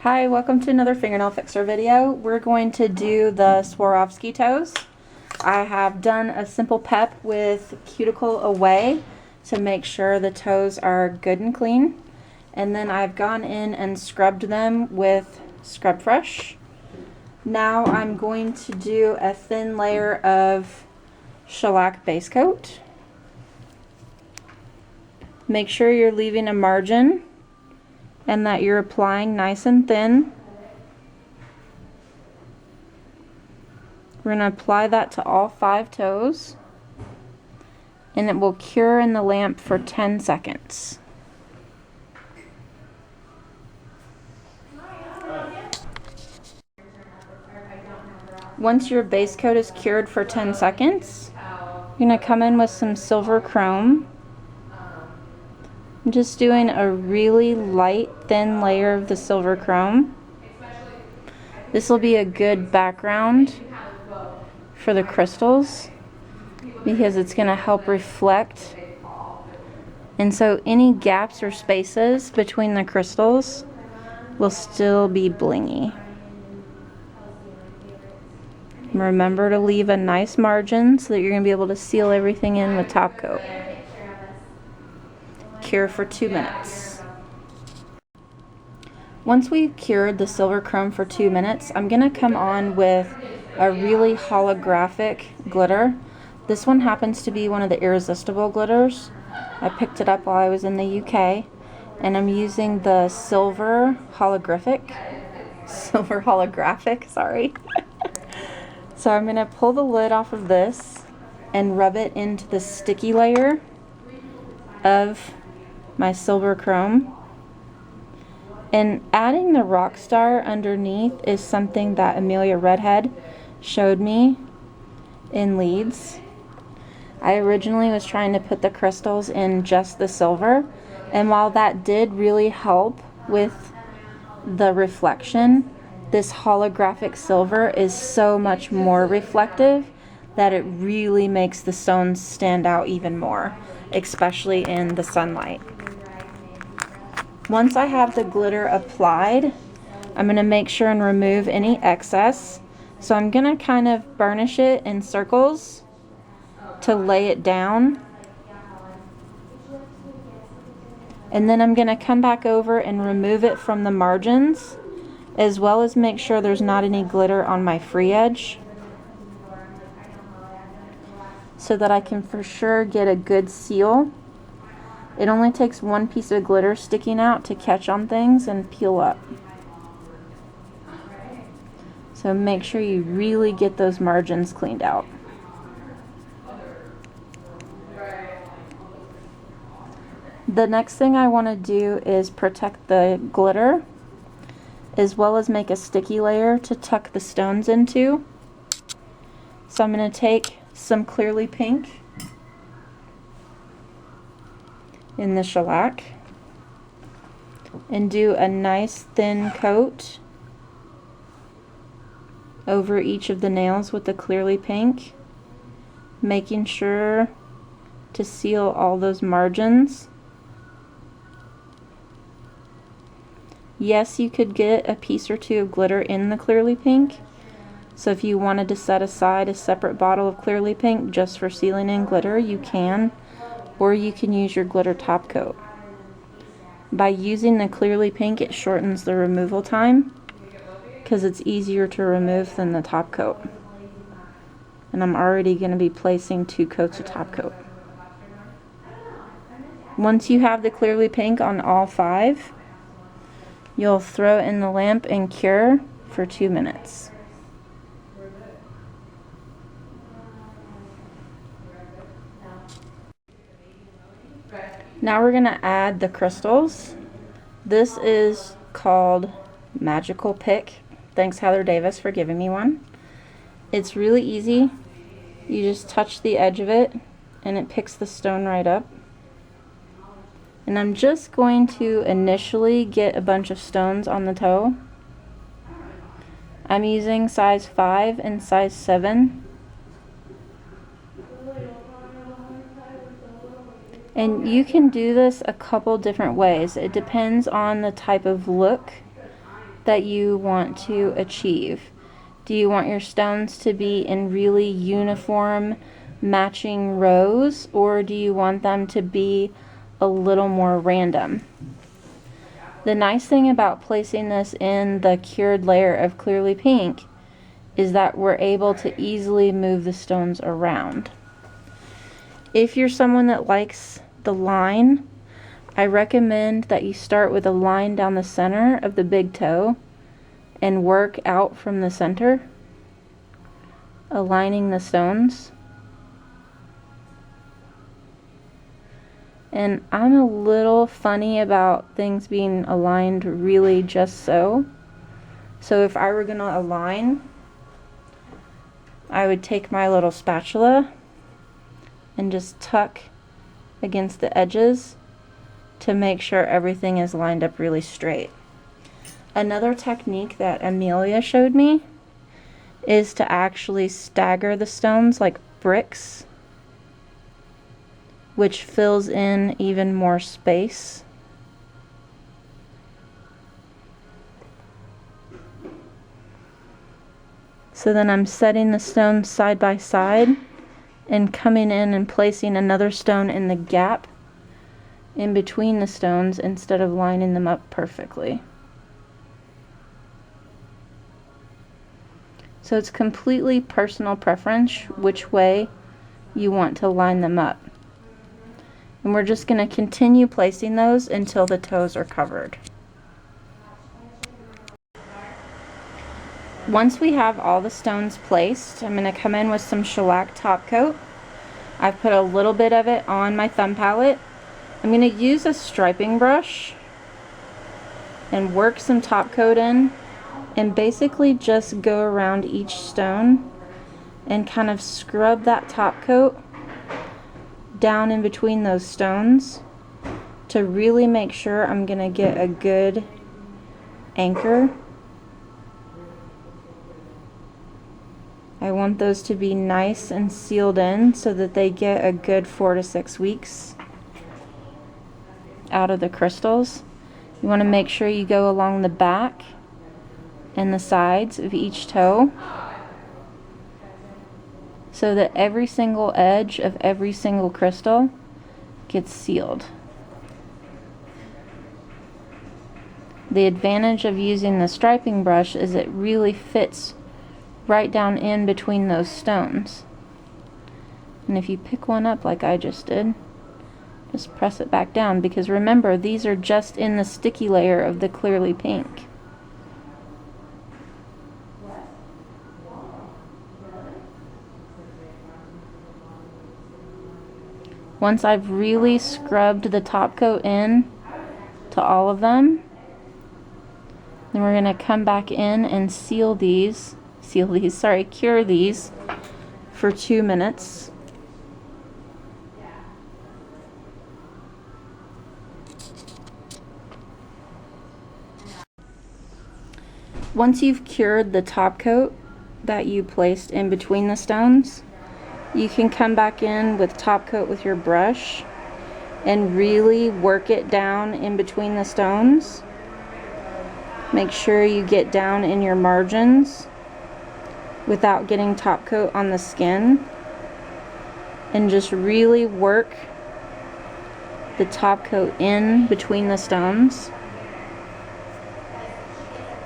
Hi, welcome to another fingernail fixer video. We're going to do the Swarovski toes. I have done a simple pep with cuticle away to make sure the toes are good and clean. And then I've gone in and scrubbed them with Scrub Fresh. Now I'm going to do a thin layer of shellac base coat. Make sure you're leaving a margin and that you're applying nice and thin. We're going to apply that to all 5 toes, and it will cure in the lamp for 10 seconds. Once your base coat is cured for 10 seconds, you're going to come in with some silver chrome. I'm just doing a really light, thin layer of the silver chrome. This will be a good background for the crystals because it's going to help reflect. And so any gaps or spaces between the crystals will still be blingy. Remember to leave a nice margin so that you're going to be able to seal everything in with top coat. Cure for 2 minutes. Once we've cured the silver chrome for 2 minutes, I'm going to come on with a really holographic glitter. This one happens to be one of the irresistible glitters. I picked it up while I was in the UK, and I'm using the silver holographic. Sorry. So I'm going to pull the lid off of this and rub it into the sticky layer of my silver chrome. And adding the rock star underneath is something that Amelia Redhead showed me in Leeds. I originally was trying to put the crystals in just the silver, and while that did really help with the reflection, this holographic silver is so much more reflective that it really makes the stones stand out even more, especially in the sunlight. Once I have the glitter applied, I'm going to make sure and remove any excess. So I'm going to kind of burnish it in circles to lay it down. And then I'm going to come back over and remove it from the margins, as well as make sure there's not any glitter on my free edge, so that I can for sure get a good seal. It only takes one piece of glitter sticking out to catch on things and peel up. So make sure you really get those margins cleaned out. The next thing I want to do is protect the glitter, as well as make a sticky layer to tuck the stones into. So I'm going to take some clearly pink in the shellac and do a nice thin coat over each of the nails with the clearly pink, making sure to seal all those margins. Yes, you could get a piece or two of glitter in the clearly pink, so if you wanted to set aside a separate bottle of clearly pink just for sealing in glitter, you can, or you can use your glitter top coat. By using the clearly pink, it shortens the removal time because it's easier to remove than the top coat. And I'm already going to be placing 2 coats of top coat. Once you have the clearly pink on all 5, you'll throw it in the lamp and cure for 2 minutes. Now we're going to add the crystals. This is called Magical Pick. Thanks Heather Davis for giving me one. It's really easy. You just touch the edge of it and it picks the stone right up. And I'm just going to initially get a bunch of stones on the toe. I'm using size 5 and size 7. And you can do this a couple different ways. It depends on the type of look that you want to achieve? Do you want your stones to be in really uniform matching rows, or do you want them to be a little more random? The nice thing about placing this in the cured layer of clearly pink is that we're able to easily move the stones around. If you're someone that likes the line, I recommend that you start with a line down the center of the big toe and work out from the center, aligning the stones. And I'm a little funny about things being aligned really just so. So if I were gonna align, I would take my little spatula and just tuck against the edges to make sure everything is lined up really straight. Another technique that Amelia showed me is to actually stagger the stones like bricks, which fills in even more space. So then I'm setting the stones side by side and coming in and placing another stone in the gap in between the stones instead of lining them up perfectly. So it's completely personal preference which way you want to line them up. And we're just going to continue placing those until the toes are covered. Once we have all the stones placed, I'm going to come in with some shellac top coat. I've put a little bit of it on my thumb palette. I'm going to use a striping brush and work some top coat in and basically just go around each stone and kind of scrub that top coat down in between those stones to really make sure I'm going to get a good anchor. I want those to be nice and sealed in so that they get a good 4 to 6 weeks out of the crystals. You want to make sure you go along the back and the sides of each toe so that every single edge of every single crystal gets sealed. The advantage of using the striping brush is it really fits right down in between those stones. And if you pick one up like I just did, just press it back down, because remember, these are just in the sticky layer of the clearly pink. Once I've really scrubbed the top coat in to all of them, then we're going to come back in and cure these for 2 minutes. Once you've cured the top coat that you placed in between the stones, you can come back in with top coat with your brush and really work it down in between the stones. Make sure you get down in your margins without getting top coat on the skin, and just really work the top coat in between the stones.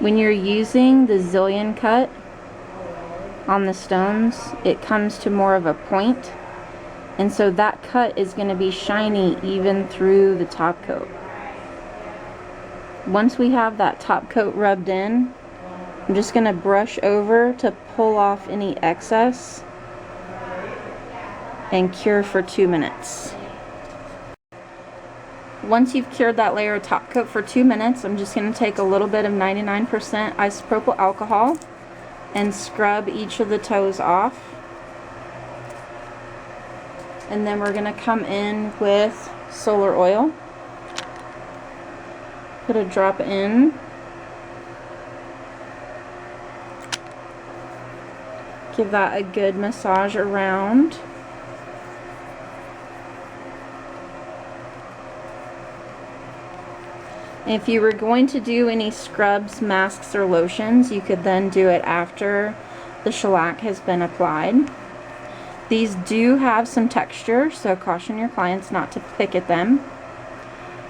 When you're using the zillion cut on the stones, it comes to more of a point, and so that cut is going to be shiny even through the top coat. Once we have that top coat rubbed in, I'm just going to brush over to pull off any excess and cure for 2 minutes. Once you've cured that layer of top coat for 2 minutes, I'm just going to take a little bit of 99% isopropyl alcohol and scrub each of the toes off. And then we're going to come in with solar oil. Put a drop in. Give that a good massage around. If you were going to do any scrubs, masks, or lotions, you could then do it after the shellac has been applied. These do have some texture, so caution your clients not to pick at them.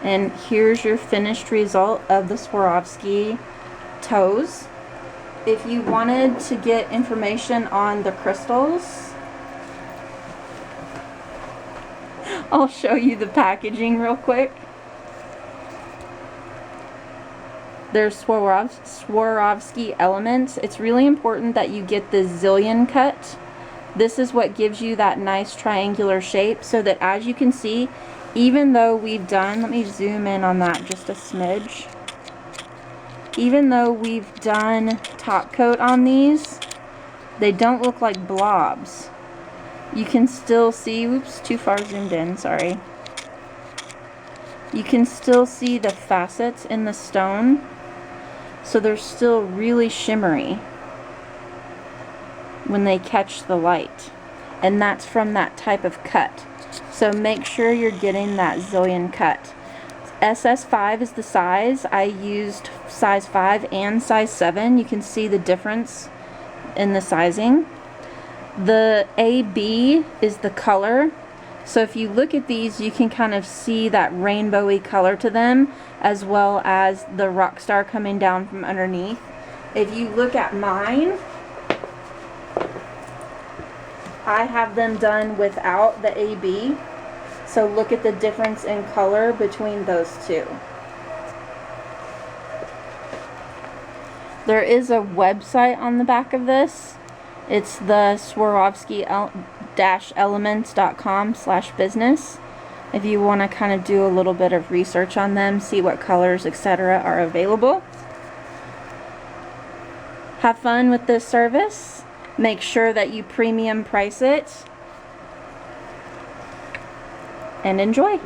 And here's your finished result of the Swarovski toes. If you wanted to get information on the crystals, I'll show you the packaging real quick. There's Swarovski elements. It's really important that you get the zillion cut. This is what gives you that nice triangular shape, so that as you can see, even though we've done, let me zoom in on that just a smidge. Even though we've done top coat on these, they don't look like blobs. You can still see, oops, too far zoomed in, sorry. You can still see the facets in the stone. So they're still really shimmery when they catch the light. And that's from that type of cut. So make sure you're getting that zillion cut. SS5 is the size. I used size 5 and size 7. You can see the difference in the sizing. The AB is the color. So if you look at these, you can kind of see that rainbowy color to them, as well as the rock star coming down from underneath. If you look at mine, I have them done without the AB. So look at the difference in color between those two. There is a website on the back of this. It's the Swarovski-elements.com/business. If you want to kind of do a little bit of research on them, see what colors, etc. are available. Have fun with this service. Make sure that you premium price it. And enjoy.